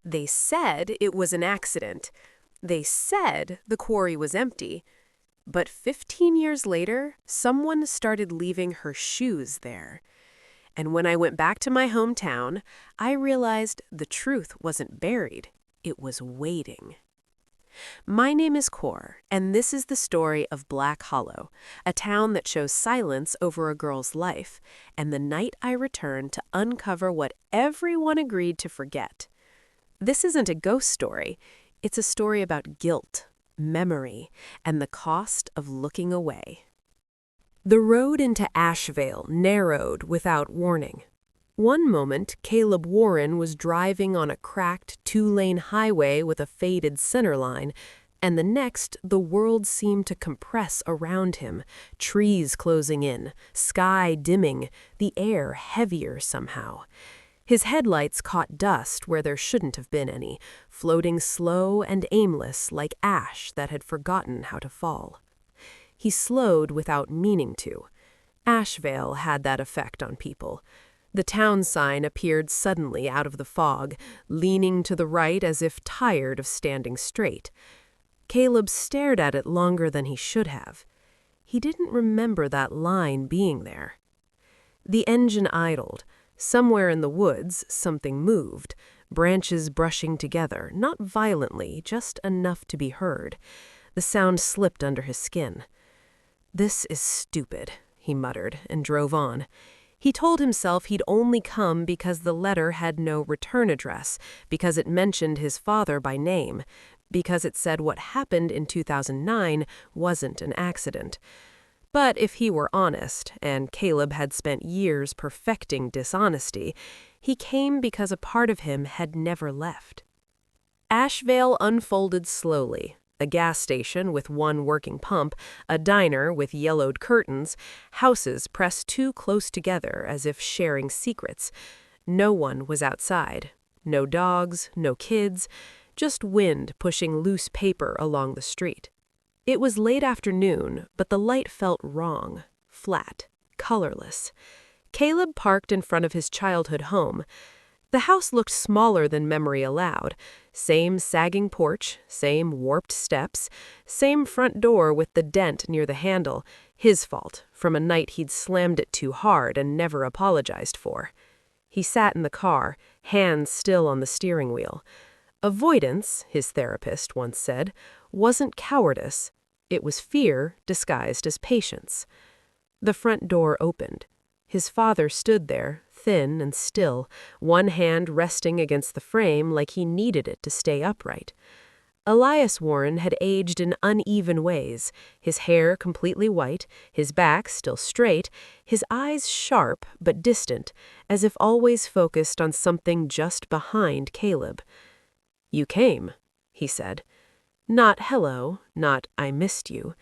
They said it was an accident. They said the quarry was empty. But 15 years later, someone started leaving her shoes there. And when I went back to my hometown, I realized the truth wasn't buried. It was waiting. My name is Cor, and this is the story of Black Hollow, a town that chose silence over a girl's life, and the night I returned to uncover what everyone agreed to forget. This isn't a ghost story. It's a story about guilt, memory, and the cost of looking away. The road into Ashevale narrowed without warning. One moment, Caleb Warren was driving on a cracked two-lane highway with a faded centerline, and the next, the world seemed to compress around him, trees closing in, sky dimming, the air heavier somehow. His headlights caught dust where there shouldn't have been any, floating slow and aimless like ash that had forgotten how to fall. He slowed without meaning to. Ashevale had that effect on people. The town sign appeared suddenly out of the fog, leaning to the right as if tired of standing straight. Caleb stared at it longer than he should have. He didn't remember that line being there. The engine idled. Somewhere in the woods, something moved, branches brushing together, not violently, just enough to be heard. The sound slipped under his skin. "This is stupid," he muttered, and drove on. He told himself he'd only come because the letter had no return address, because it mentioned his father by name, because it said what happened in 2009 wasn't an accident. But if he were honest, and Caleb had spent years perfecting dishonesty, he came because a part of him had never left. Ashevale unfolded slowly. A gas station with one working pump, a diner with yellowed curtains, houses pressed too close together as if sharing secrets. No one was outside. No dogs, no kids, just wind pushing loose paper along the street. It was late afternoon, but the light felt wrong, flat, colorless. Caleb parked in front of his childhood home. The house looked smaller than memory allowed. Same sagging porch, same warped steps, same front door with the dent near the handle, his fault, from a night he'd slammed it too hard and never apologized for. He sat in the car, hands still on the steering wheel. Avoidance, his therapist once said, wasn't cowardice. It was fear disguised as patience. The front door opened. His father stood there, thin and still, one hand resting against the frame like he needed it to stay upright. Elias Warren had aged in uneven ways, his hair completely white, his back still straight, his eyes sharp but distant, as if always focused on something just behind Caleb. "You came," he said. Not hello, not I missed you.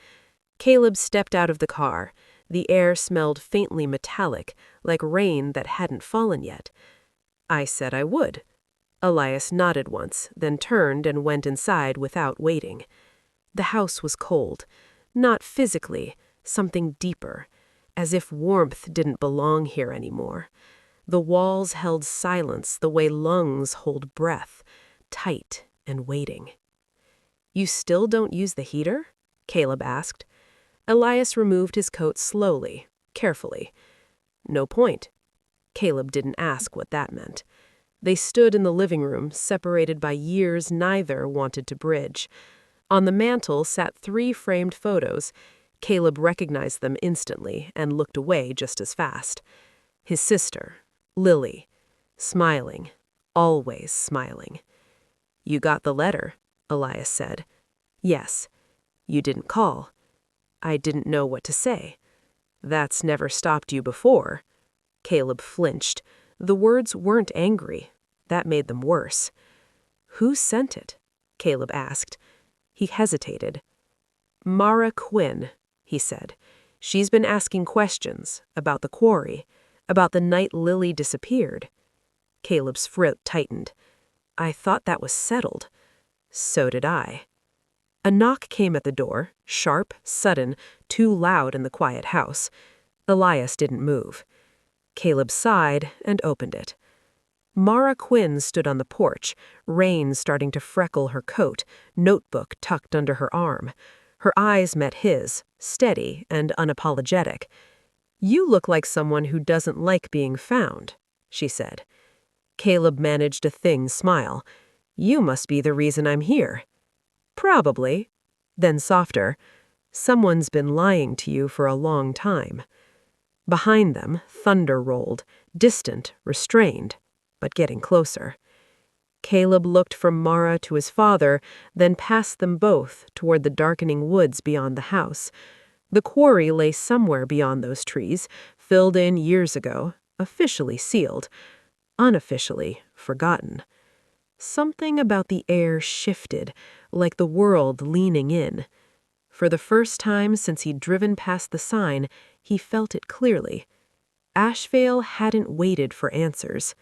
Caleb stepped out of the car. The air smelled faintly metallic, like rain that hadn't fallen yet. "I said I would." Elias nodded once, then turned and went inside without waiting. The house was cold. Not physically, something deeper, as if warmth didn't belong here anymore. The walls held silence the way lungs hold breath, tight and waiting. "You still don't use the heater?" Caleb asked. Elias removed his coat slowly, carefully. "No point." Caleb didn't ask what that meant. They stood in the living room, separated by years neither wanted to bridge. On the mantel sat 3 framed photos. Caleb recognized them instantly and looked away just as fast. His sister, Lily, smiling, always smiling. "You got the letter," Elias said. "Yes." "You didn't call." "I didn't know what to say." "That's never stopped you before." Caleb flinched. The words weren't angry. That made them worse. "Who sent it?" Caleb asked. He hesitated. "Mara Quinn," he said. "She's been asking questions about the quarry, about the night Lily disappeared." Caleb's throat tightened. "I thought that was settled." "So did I." A knock came at the door, sharp, sudden, too loud in the quiet house. Elias didn't move. Caleb sighed and opened it. Mara Quinn stood on the porch, rain starting to freckle her coat, notebook tucked under her arm. Her eyes met his, steady and unapologetic. "You look like someone who doesn't like being found," she said. Caleb managed a thin smile. "You must be the reason I'm here." "Probably." Then softer, "Someone's been lying to you for a long time." Behind them, thunder rolled, distant, restrained, but getting closer. Caleb looked from Mara to his father, then past them both toward the darkening woods beyond the house. The quarry lay somewhere beyond those trees, filled in years ago, officially sealed, unofficially forgotten. Something about the air shifted, like the world leaning in. For the first time since he'd driven past the sign, he felt it clearly. Ashvale hadn't waited for answers.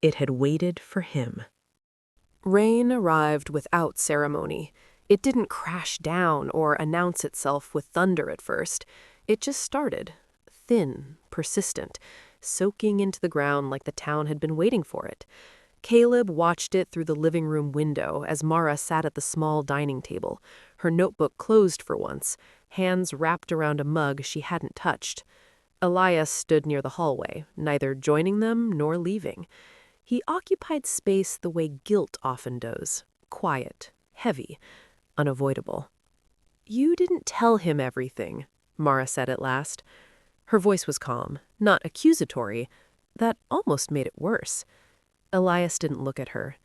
It had waited for him. Rain arrived without ceremony. It didn't crash down or announce itself with thunder at first. It just started, thin, persistent, soaking into the ground like the town had been waiting for it. Caleb watched it through the living room window as Mara sat at the small dining table, her notebook closed for once, hands wrapped around a mug she hadn't touched. Elias stood near the hallway, neither joining them nor leaving. He occupied space the way guilt often does, quiet, heavy, unavoidable. "You didn't tell him everything," Mara said at last. Her voice was calm, not accusatory. That almost made it worse. Elias didn't look at her.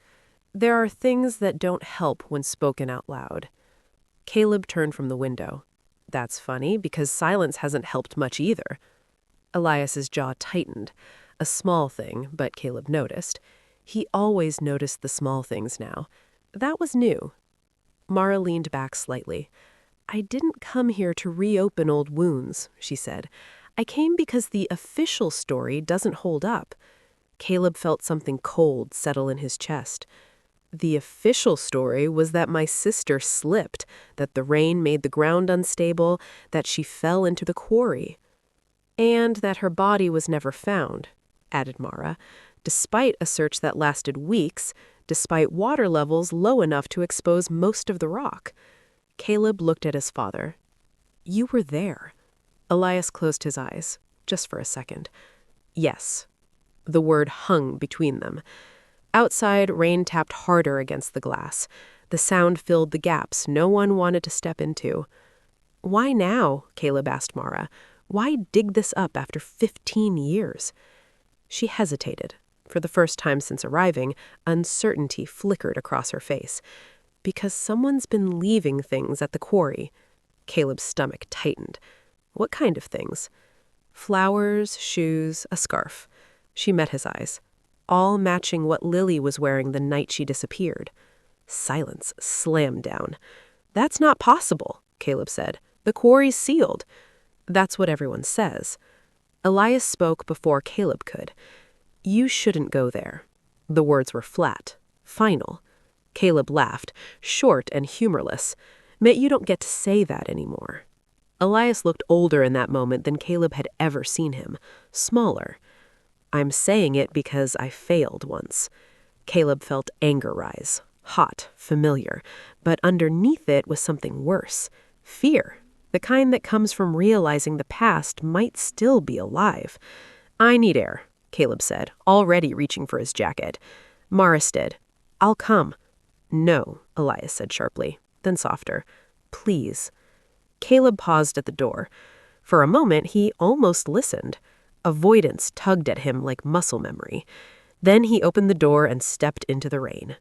There are things that don't help when spoken out loud. Caleb turned from the window. "That's funny, because silence hasn't helped much either." Elias's jaw tightened. A small thing, but Caleb noticed. He always noticed the small things now. That was new. Mara leaned back slightly. "I didn't come here to reopen old wounds," she said. "I came because the official story doesn't hold up." Caleb felt something cold settle in his chest. "The official story was that my sister slipped, that the rain made the ground unstable, that she fell into the quarry. And that her body was never found," added Mara, "despite a search that lasted weeks, despite water levels low enough to expose most of the rock." Caleb looked at his father. "You were there." Elias closed his eyes, just for a second. "Yes." The word hung between them. Outside, rain tapped harder against the glass. The sound filled the gaps no one wanted to step into. "Why now?" Caleb asked Mara. "Why dig this up after 15 years? She hesitated. For the first time since arriving, uncertainty flickered across her face. "Because someone's been leaving things at the quarry." Caleb's stomach tightened. "What kind of things?" "Flowers, shoes, a scarf." She met his eyes, all matching what Lily was wearing the night she disappeared. Silence slammed down. "That's not possible," Caleb said. "The quarry's sealed." "That's what everyone says." Elias spoke before Caleb could. "You shouldn't go there." The words were flat, final. Caleb laughed, short and humorless. "You don't get to say that anymore." Elias looked older in that moment than Caleb had ever seen him, smaller. "I'm saying it because I failed once." Caleb felt anger rise, hot, familiar, but underneath it was something worse. Fear, the kind that comes from realizing the past might still be alive. "I need air," Caleb said, already reaching for his jacket. Mara stood. "I'll come." "No," Elias said sharply, then softer. "Please." Caleb paused at the door. For a moment, he almost listened. Avoidance tugged at him like muscle memory. Then he opened the door and stepped into the rain.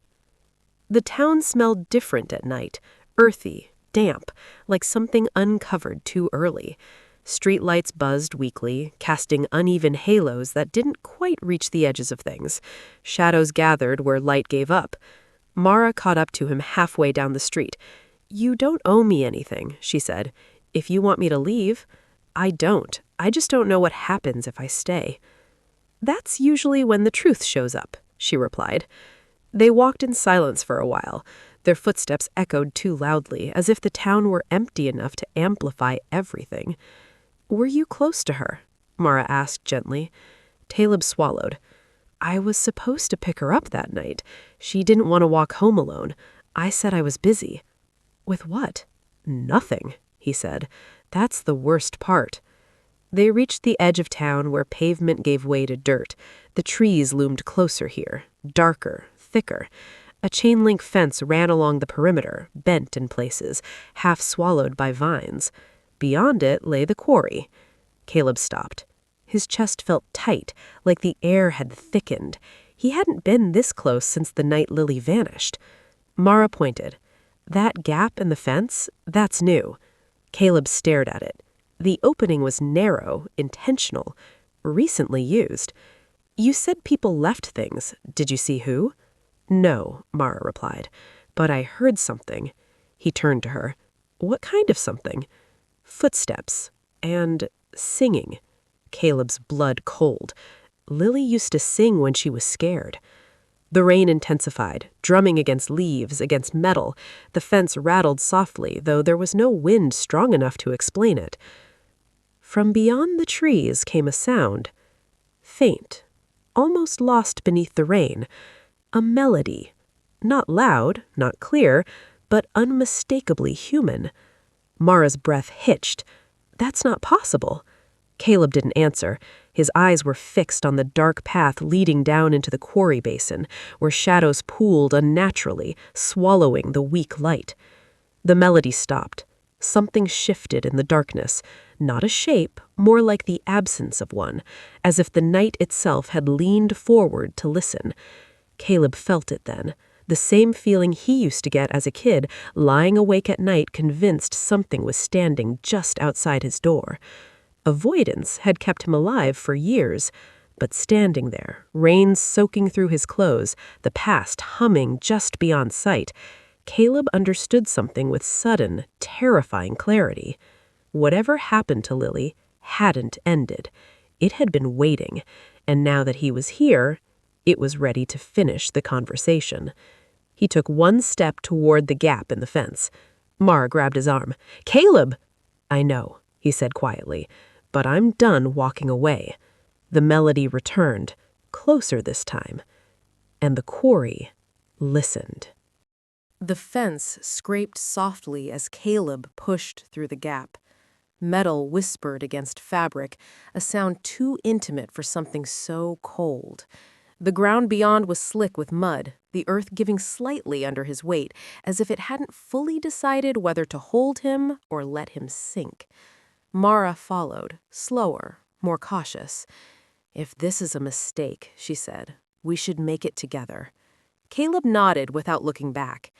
The town smelled different at night, earthy, damp, like something uncovered too early. Streetlights buzzed weakly, casting uneven halos that didn't quite reach the edges of things. Shadows gathered where light gave up. Mara caught up to him halfway down the street. "You don't owe me anything," she said. "If you want me to leave—" "I don't. I just don't know what happens if I stay." "That's usually when the truth shows up," she replied. They walked in silence for a while. Their footsteps echoed too loudly, as if the town were empty enough to amplify everything. "Were you close to her?" Mara asked gently. Caleb swallowed. I was supposed to pick her up that night. She didn't want to walk home alone. I said I was busy. With what? Nothing, he said. That's the worst part. They reached the edge of town where pavement gave way to dirt. The trees loomed closer here, darker, thicker. A chain-link fence ran along the perimeter, bent in places, half swallowed by vines. Beyond it lay the quarry. Caleb stopped. His chest felt tight, like the air had thickened. He hadn't been this close since the night Lily vanished. Mara pointed. That gap in the fence, that's new. Caleb stared at it. The opening was narrow, intentional, recently used. You said people left things. Did you see who? No, Mara replied, but I heard something. He turned to her. What kind of something? Footsteps. And singing. Caleb's blood cold. Lily used to sing when she was scared. The rain intensified, drumming against leaves, against metal. The fence rattled softly, though there was no wind strong enough to explain it. From beyond the trees came a sound. Faint, almost lost beneath the rain. A melody. Not loud, not clear, but unmistakably human. Mara's breath hitched. That's not possible. Caleb didn't answer. His eyes were fixed on the dark path leading down into the quarry basin, where shadows pooled unnaturally, swallowing the weak light. The melody stopped. Something shifted in the darkness. Not a shape, more like the absence of one, as if the night itself had leaned forward to listen. Caleb felt it then, the same feeling he used to get as a kid, lying awake at night convinced something was standing just outside his door. Avoidance had kept him alive for years, but standing there, rain soaking through his clothes, the past humming just beyond sight, Caleb understood something with sudden, terrifying clarity. Whatever happened to Lily hadn't ended. It had been waiting, and now that he was here, it was ready to finish the conversation. He took one step toward the gap in the fence. Mara grabbed his arm. "Caleb!" "I know," he said quietly, "but I'm done walking away." The melody returned, closer this time, and the quarry listened. The fence scraped softly as Caleb pushed through the gap. Metal whispered against fabric, a sound too intimate for something so cold. The ground beyond was slick with mud, the earth giving slightly under his weight, as if it hadn't fully decided whether to hold him or let him sink. Mara followed, slower, more cautious. "If this is a mistake," she said, "we should make it together." Caleb nodded without looking back.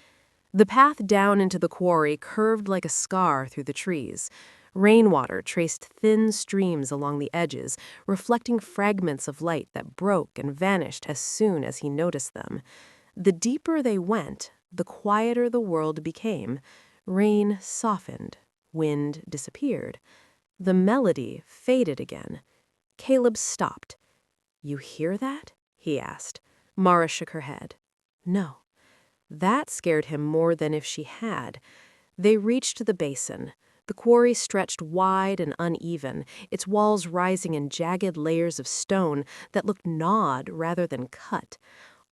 The path down into the quarry curved like a scar through the trees. Rainwater traced thin streams along the edges, reflecting fragments of light that broke and vanished as soon as he noticed them. The deeper they went, the quieter the world became. Rain softened, wind disappeared. The melody faded again. Caleb stopped. "You hear that?" he asked. Mara shook her head. "No." That scared him more than if she had. They reached the basin. The quarry stretched wide and uneven, its walls rising in jagged layers of stone that looked gnawed rather than cut.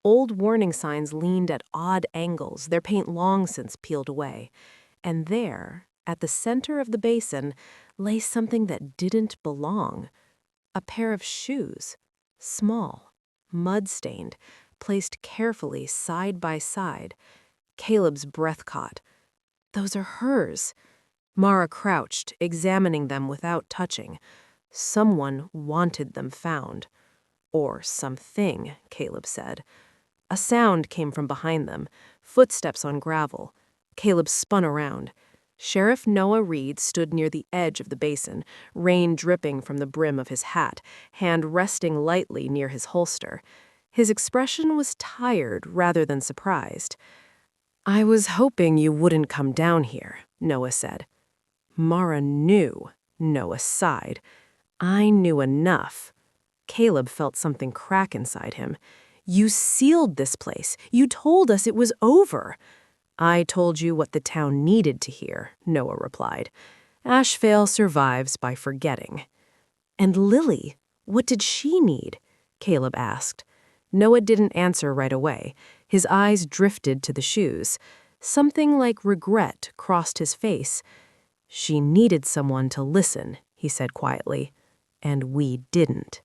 Old warning signs leaned at odd angles, their paint long since peeled away. And there, at the center of the basin, lay something that didn't belong. A pair of shoes, small, mud-stained, placed carefully side by side. Caleb's breath caught. "Those are hers." Mara crouched, examining them without touching. Someone wanted them found. Or something, Caleb said. A sound came from behind them, footsteps on gravel. Caleb spun around. Sheriff Noah Reed stood near the edge of the basin, rain dripping from the brim of his hat, hand resting lightly near his holster. His expression was tired rather than surprised. "I was hoping you wouldn't come down here," Noah said. Mara knew, Noah sighed. "I knew enough." Caleb felt something crack inside him. "You sealed this place. You told us it was over." "I told you what the town needed to hear," Noah replied. "Ashvale survives by forgetting." "And Lily, what did she need?" Caleb asked. Noah didn't answer right away. His eyes drifted to the shoes. Something like regret crossed his face. "She needed someone to listen," he said quietly. "And we didn't."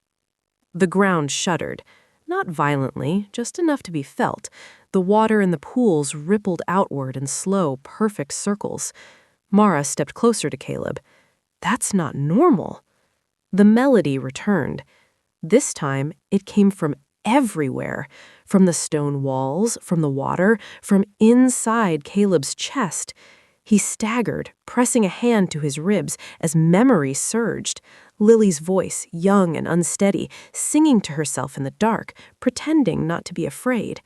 The ground shuddered. Not violently, just enough to be felt. The water in the pools rippled outward in slow, perfect circles. Mara stepped closer to Caleb. "That's not normal." The melody returned. This time, it came from everywhere. From the stone walls, from the water, from inside Caleb's chest. He staggered, pressing a hand to his ribs as memory surged. Lily's voice, young and unsteady, singing to herself in the dark, pretending not to be afraid.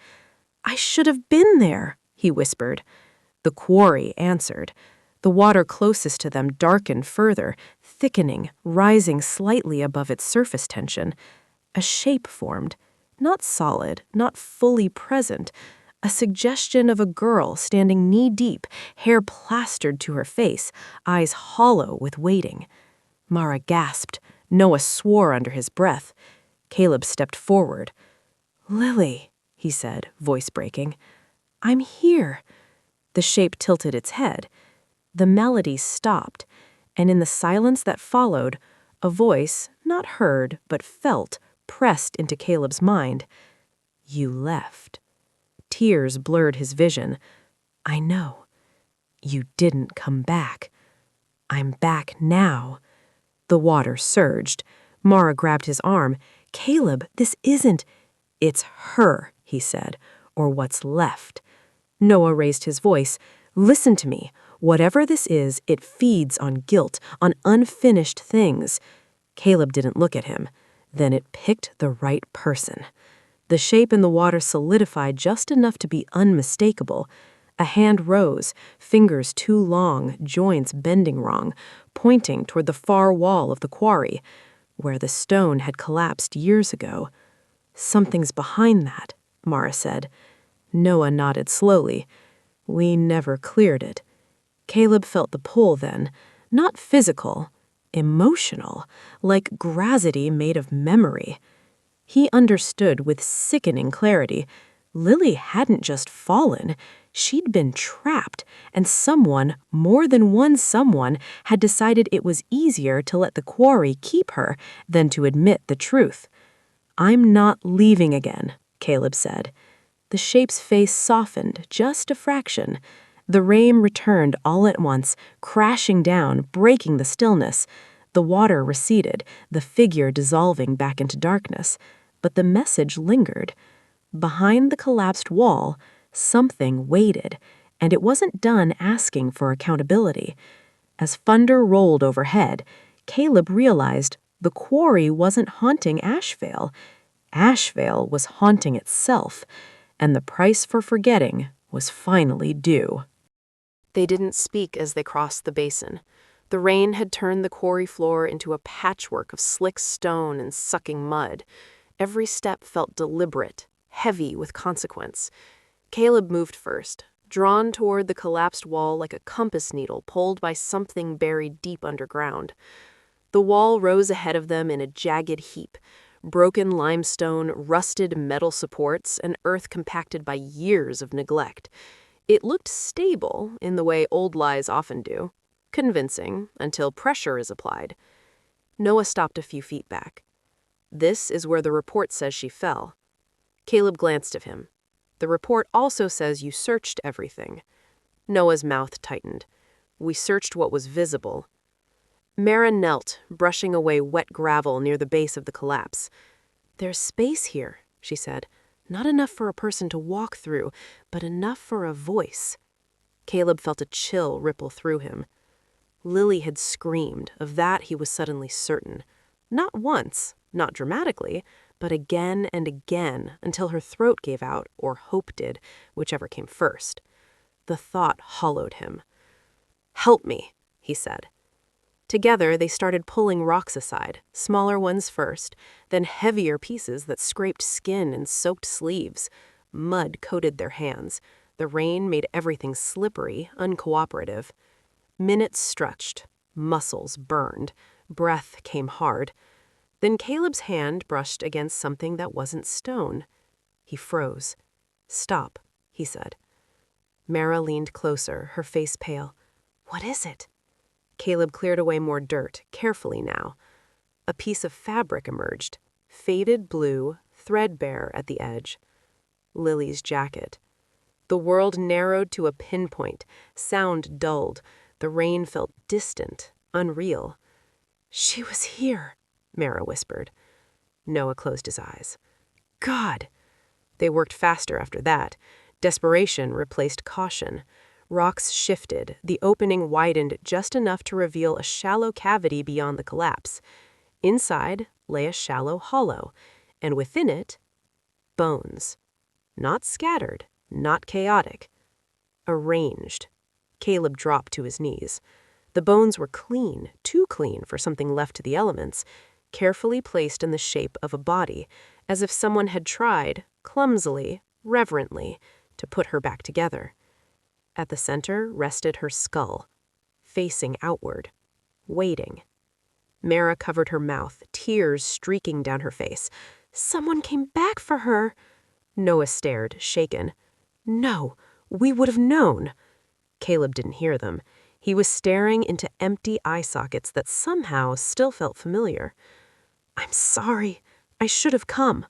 "I should have been there," he whispered. The quarry answered. The water closest to them darkened further, thickening, rising slightly above its surface tension. A shape formed, not solid, not fully present, a suggestion of a girl standing knee-deep, hair plastered to her face, eyes hollow with waiting. Mara gasped. Noah swore under his breath. Caleb stepped forward. "Lily," he said, voice breaking. "I'm here." The shape tilted its head. The melody stopped, and in the silence that followed, a voice, not heard but felt, pressed into Caleb's mind. "You left." Tears blurred his vision. "I know. You didn't come back. I'm back now." The water surged. Mara grabbed his arm. "Caleb, this isn't—" "It's her," he said, "or what's left." Noah raised his voice. "Listen to me. Whatever this is, it feeds on guilt, on unfinished things." Caleb didn't look at him. Then it picked the right person. The shape in the water solidified just enough to be unmistakable. A hand rose, fingers too long, joints bending wrong, pointing toward the far wall of the quarry, where the stone had collapsed years ago. "Something's behind that," Mara said. Noah nodded slowly. "We never cleared it." Caleb felt the pull then, not physical, emotional, like gravity made of memory. He understood with sickening clarity. Lily hadn't just fallen, she'd been trapped, and someone, more than one someone, had decided it was easier to let the quarry keep her than to admit the truth. "I'm not leaving again," Caleb said. The shape's face softened just a fraction. The rain returned all at once, crashing down, breaking the stillness. The water receded, the figure dissolving back into darkness. But the message lingered. Behind the collapsed wall, something waited, and it wasn't done asking for accountability. As thunder rolled overhead, Caleb realized the quarry wasn't haunting Ashvale. Ashvale was haunting itself, and the price for forgetting was finally due. They didn't speak as they crossed the basin. The rain had turned the quarry floor into a patchwork of slick stone and sucking mud. Every step felt deliberate, heavy with consequence. Caleb moved first, drawn toward the collapsed wall like a compass needle pulled by something buried deep underground. The wall rose ahead of them in a jagged heap, broken limestone, rusted metal supports, and earth compacted by years of neglect. It looked stable in the way old lies often do, convincing until pressure is applied. Noah stopped a few feet back. "This is where the report says she fell." Caleb glanced at him. "The report also says you searched everything." Noah's mouth tightened. "We searched what was visible." Mara knelt, brushing away wet gravel near the base of the collapse. "There's space here," she said. "Not enough for a person to walk through, but enough for a voice." Caleb felt a chill ripple through him. Lily had screamed, of that he was suddenly certain. Not once, not dramatically, but again and again until her throat gave out, or hope did, whichever came first. The thought hollowed him. "Help me," he said. Together, they started pulling rocks aside, smaller ones first, then heavier pieces that scraped skin and soaked sleeves. Mud coated their hands. The rain made everything slippery, uncooperative. Minutes stretched. Muscles burned. Breath came hard. Then Caleb's hand brushed against something that wasn't stone. He froze. "Stop," he said. Mara leaned closer, her face pale. "What is it?" Caleb cleared away more dirt, carefully now. A piece of fabric emerged, faded blue, threadbare at the edge. Lily's jacket. The world narrowed to a pinpoint, sound dulled, the rain felt distant, unreal. "She was here," Mara whispered. Noah closed his eyes. "God!" They worked faster after that. Desperation replaced caution. Rocks shifted, the opening widened just enough to reveal a shallow cavity beyond the collapse. Inside lay a shallow hollow, and within it, bones. Not scattered, not chaotic. Arranged. Caleb dropped to his knees. The bones were clean, too clean for something left to the elements, carefully placed in the shape of a body, as if someone had tried, clumsily, reverently, to put her back together. At the center rested her skull, facing outward, waiting. Mara covered her mouth, tears streaking down her face. "Someone came back for her." Noah stared, shaken. "No, we would have known." Caleb didn't hear them. He was staring into empty eye sockets that somehow still felt familiar. "I'm sorry. I should have come."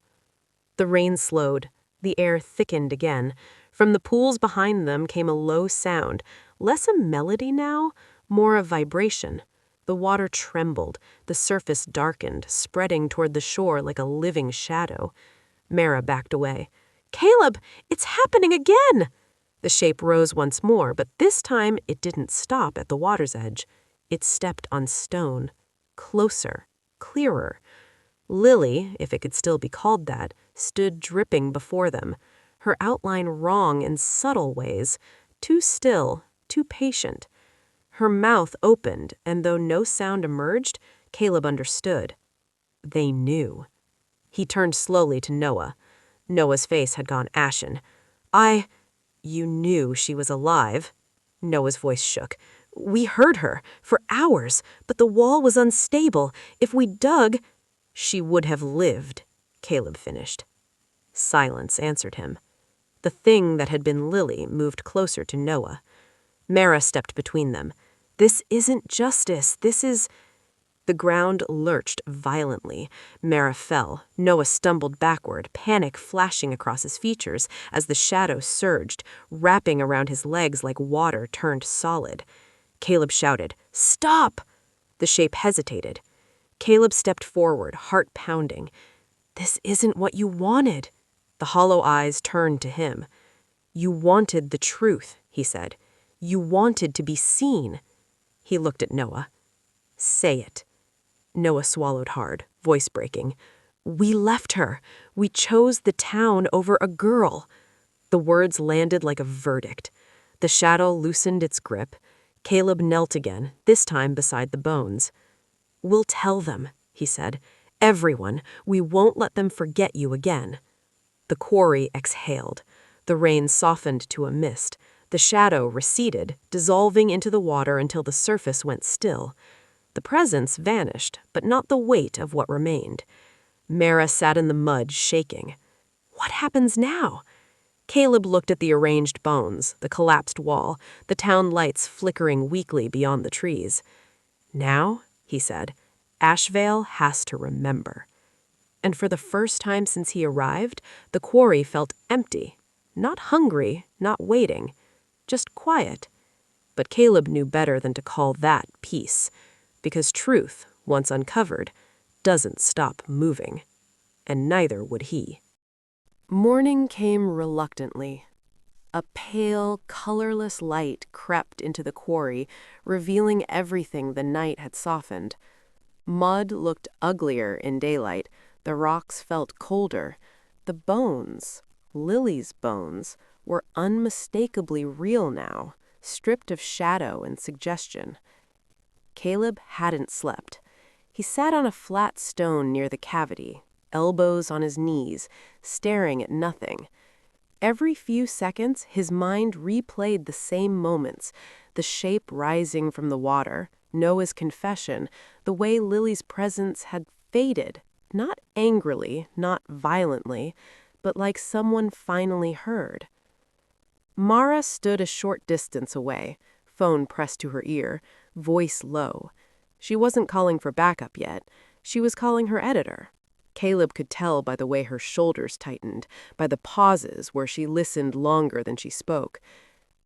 The rain slowed. The air thickened again. From the pools behind them came a low sound, less a melody now, more a vibration. The water trembled, the surface darkened, spreading toward the shore like a living shadow. Mara backed away. "Caleb, it's happening again!" The shape rose once more, but this time it didn't stop at the water's edge. It stepped on stone. Closer, clearer. Lily, if it could still be called that, stood dripping before them, her outline wrong in subtle ways, too still, too patient. Her mouth opened, and though no sound emerged, Caleb understood. They knew. He turned slowly to Noah. Noah's face had gone ashen. "You knew she was alive." Noah's voice shook. "We heard her, for hours, but the wall was unstable. If we dug—" "She would have lived," Caleb finished. Silence answered him. The thing that had been Lily moved closer to Noah. Mara stepped between them. "This isn't justice, this is—" The ground lurched violently. Mara fell. Noah stumbled backward, panic flashing across his features as the shadow surged, wrapping around his legs like water turned solid. Caleb shouted, "Stop!" The shape hesitated. Caleb stepped forward, heart pounding. "This isn't what you wanted." The hollow eyes turned to him. "You wanted the truth," he said. "You wanted to be seen." He looked at Noah. "Say it." Noah swallowed hard, voice breaking. "We left her. We chose the town over a girl." The words landed like a verdict. The shadow loosened its grip. Caleb knelt again, this time beside the bones. "We'll tell them," he said. "Everyone. We won't let them forget you again." The quarry exhaled. The rain softened to a mist. The shadow receded, dissolving into the water until the surface went still. The presence vanished, but not the weight of what remained. Mara sat in the mud, shaking. What happens now? Caleb looked at the arranged bones, the collapsed wall, the town lights flickering weakly beyond the trees. "Now," he said, "Ashvale has to remember." And for the first time since he arrived, the quarry felt empty. Not hungry, not waiting, just quiet. But Caleb knew better than to call that peace, because truth, once uncovered, doesn't stop moving. And neither would he. Morning came reluctantly. A pale, colorless light crept into the quarry, revealing everything the night had softened. Mud looked uglier in daylight, the rocks felt colder. The bones, Lily's bones, were unmistakably real now, stripped of shadow and suggestion. Caleb hadn't slept. He sat on a flat stone near the cavity, elbows on his knees, staring at nothing. Every few seconds, his mind replayed the same moments, the shape rising from the water, Noah's confession, the way Lily's presence had faded, not angrily, not violently, but like someone finally heard. Mara stood a short distance away, phone pressed to her ear, voice low. She wasn't calling for backup yet. She was calling her editor. Caleb could tell by the way her shoulders tightened, by the pauses where she listened longer than she spoke.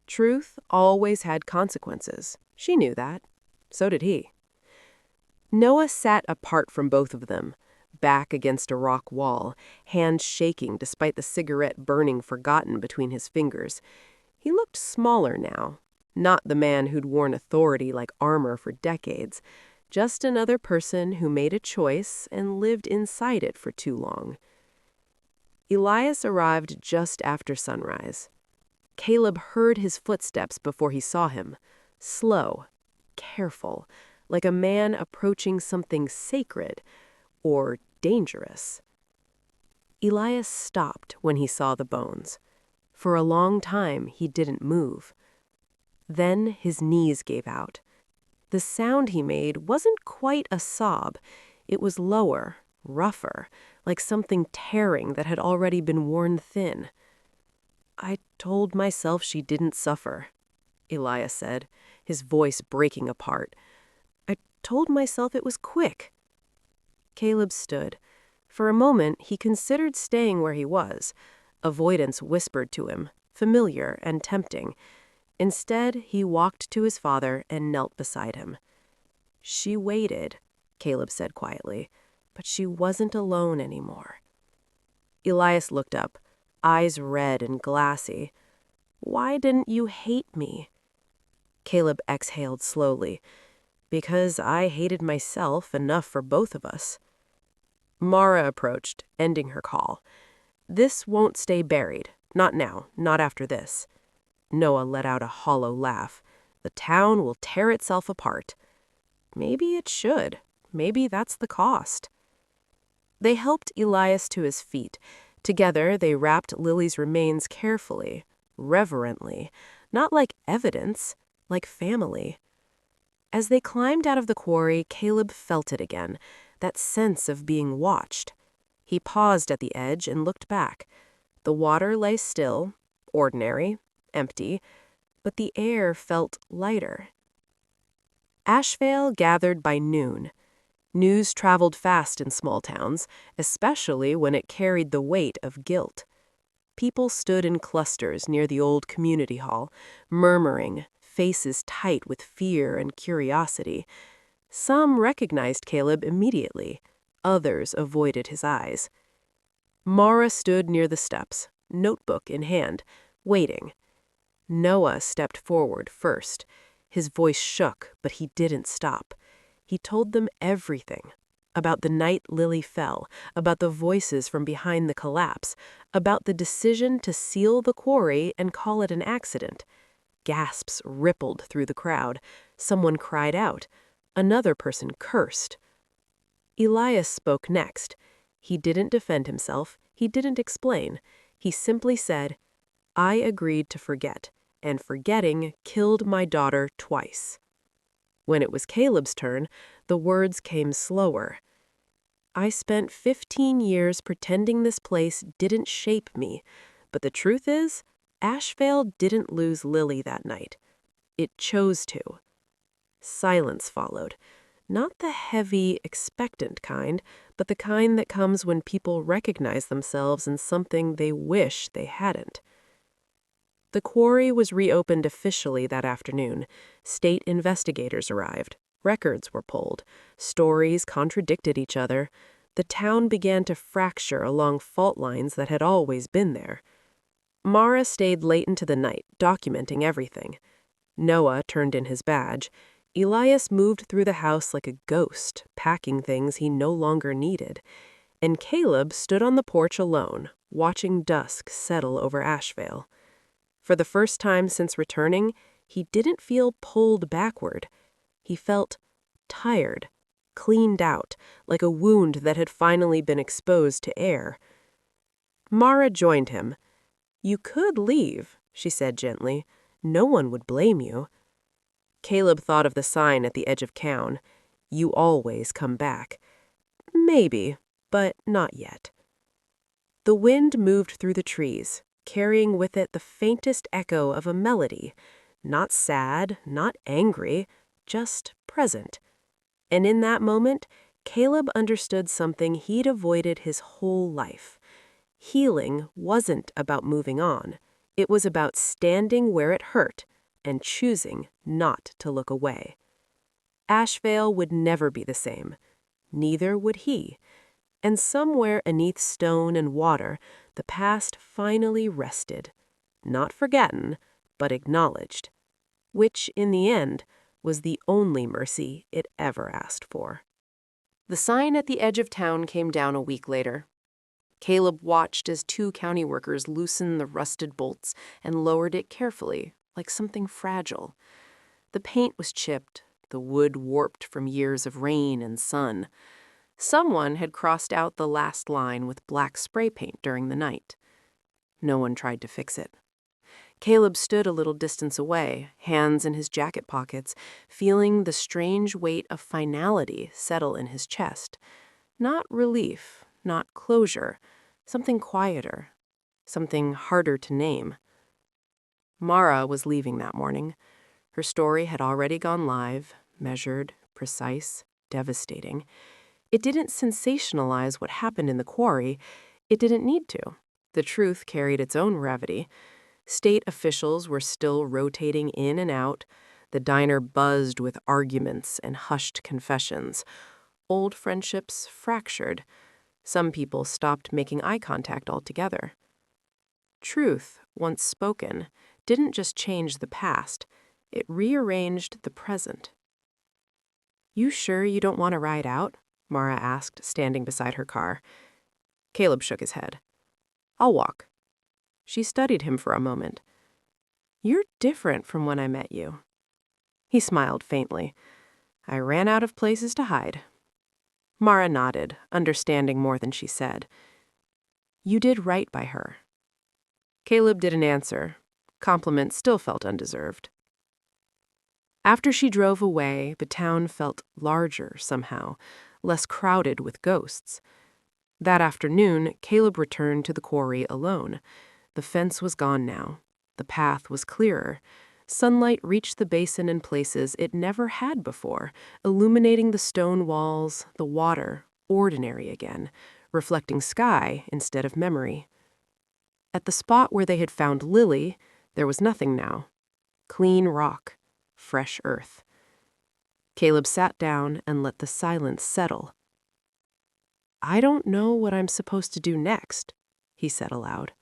Truth always had consequences. She knew that. So did he. Noah sat apart from both of them, back against a rock wall, hands shaking despite the cigarette burning forgotten between his fingers. He looked smaller now, not the man who'd worn authority like armor for decades, just another person who made a choice and lived inside it for too long. Elias arrived just after sunrise. Caleb heard his footsteps before he saw him, slow, careful, like a man approaching something sacred or dangerous. Elias stopped when he saw the bones. For a long time, he didn't move. Then his knees gave out. The sound he made wasn't quite a sob. It was lower, rougher, like something tearing that had already been worn thin. "I told myself she didn't suffer," Elias said, his voice breaking apart. "I told myself it was quick." Caleb stood. For a moment, he considered staying where he was. Avoidance whispered to him, familiar and tempting. Instead, he walked to his father and knelt beside him. "She waited," Caleb said quietly, "but she wasn't alone anymore." Elias looked up, eyes red and glassy. "Why didn't you hate me?" Caleb exhaled slowly. "Because I hated myself enough for both of us." Mara approached, ending her call. "This won't stay buried. Not now. Not after this." Noah let out a hollow laugh. "The town will tear itself apart." Maybe it should. Maybe that's the cost. They helped Elias to his feet. Together, they wrapped Lily's remains carefully, reverently, not like evidence, like family. As they climbed out of the quarry, Caleb felt it again, that sense of being watched. He paused at the edge and looked back. The water lay still, ordinary, empty, but the air felt lighter. Ashvale gathered by noon. News traveled fast in small towns, especially when it carried the weight of guilt. People stood in clusters near the old community hall, murmuring, faces tight with fear and curiosity. Some recognized Caleb immediately. Others avoided his eyes. Mara stood near the steps, notebook in hand, waiting. Noah stepped forward first. His voice shook, but he didn't stop. He told them everything. About the night Lily fell, about the voices from behind the collapse, about the decision to seal the quarry and call it an accident. Gasps rippled through the crowd. Someone cried out. Another person cursed. Elias spoke next. He didn't defend himself. He didn't explain. He simply said, "I agreed to forget, and forgetting killed my daughter twice." When it was Caleb's turn, the words came slower. "I spent 15 years pretending this place didn't shape me, but the truth is, Ashvale didn't lose Lily that night. It chose to." Silence followed. Not the heavy, expectant kind, but the kind that comes when people recognize themselves in something they wish they hadn't. The quarry was reopened officially that afternoon. State investigators arrived. Records were pulled. Stories contradicted each other. The town began to fracture along fault lines that had always been there. Mara stayed late into the night, documenting everything. Noah turned in his badge. Elias moved through the house like a ghost, packing things he no longer needed. And Caleb stood on the porch alone, watching dusk settle over Ashvale. For the first time since returning, he didn't feel pulled backward. He felt tired, cleaned out, like a wound that had finally been exposed to air. Mara joined him. "You could leave," she said gently. "No one would blame you." Caleb thought of the sign at the edge of Cown. "You always come back." Maybe, but not yet. The wind moved through the trees, carrying with it the faintest echo of a melody, not sad, not angry, just present. And in that moment, Caleb understood something he'd avoided his whole life. Healing wasn't about moving on. It was about standing where it hurt and choosing not to look away. Ashvale would never be the same. Neither would he. And somewhere beneath stone and water, the past finally rested. Not forgotten, but acknowledged. Which, in the end, was the only mercy it ever asked for. The sign at the edge of town came down a week later. Caleb watched as 2 county workers loosened the rusted bolts and lowered it carefully, like something fragile. The paint was chipped, the wood warped from years of rain and sun. Someone had crossed out the last line with black spray paint during the night. No one tried to fix it. Caleb stood a little distance away, hands in his jacket pockets, feeling the strange weight of finality settle in his chest. Not relief, not closure, something quieter, something harder to name. Mara was leaving that morning. Her story had already gone live, measured, precise, devastating. It didn't sensationalize what happened in the quarry. It didn't need to. The truth carried its own gravity. State officials were still rotating in and out. The diner buzzed with arguments and hushed confessions. Old friendships fractured. Some people stopped making eye contact altogether. Truth, once spoken, didn't just change the past. It rearranged the present. "You sure you don't want to ride out?" Mara asked, standing beside her car. Caleb shook his head. "I'll walk." She studied him for a moment. "You're different from when I met you." He smiled faintly. "I ran out of places to hide." Mara nodded, understanding more than she said. "You did right by her." Caleb didn't answer. Compliments still felt undeserved. After she drove away, the town felt larger somehow, less crowded with ghosts. That afternoon, Caleb returned to the quarry alone. The fence was gone now. The path was clearer. Sunlight reached the basin in places it never had before, illuminating the stone walls, the water, ordinary again, reflecting sky instead of memory. At the spot where they had found Lily, there was nothing now. Clean rock, fresh earth. Caleb sat down and let the silence settle. "I don't know what I'm supposed to do next," he said aloud.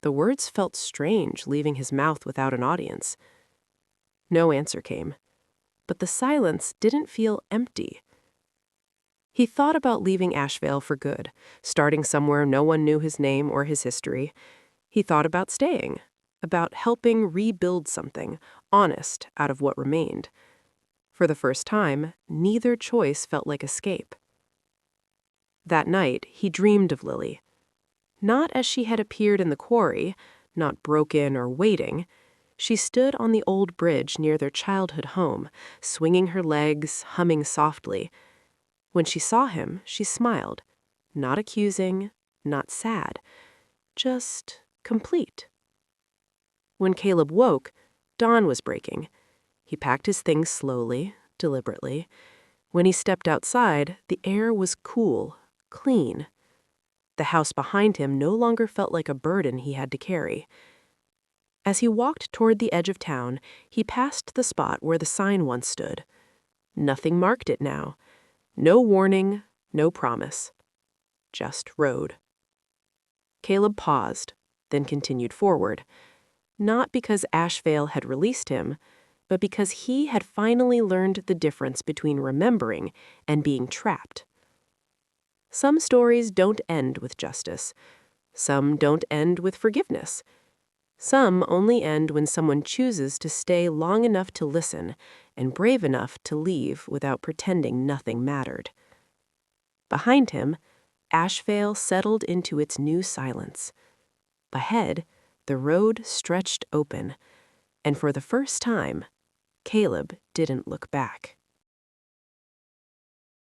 The words felt strange, leaving his mouth without an audience. No answer came, but the silence didn't feel empty. He thought about leaving Ashvale for good, starting somewhere no one knew his name or his history. He thought about staying, about helping rebuild something, honest, out of what remained. For the first time, neither choice felt like escape. That night, he dreamed of Lily. Not as she had appeared in the quarry, not broken or waiting. She stood on the old bridge near their childhood home, swinging her legs, humming softly. When she saw him, she smiled, not accusing, not sad, just complete. When Caleb woke, dawn was breaking. He packed his things slowly, deliberately. When he stepped outside, the air was cool, clean. The house behind him no longer felt like a burden he had to carry. As he walked toward the edge of town, he passed the spot where the sign once stood. Nothing marked it now. No warning, no promise. Just road. Caleb paused, then continued forward. Not because Ashvale had released him, but because he had finally learned the difference between remembering and being trapped. Some stories don't end with justice. Some don't end with forgiveness. Some only end when someone chooses to stay long enough to listen and brave enough to leave without pretending nothing mattered. Behind him, Ashvale settled into its new silence. Ahead, the road stretched open, and for the first time, Caleb didn't look back.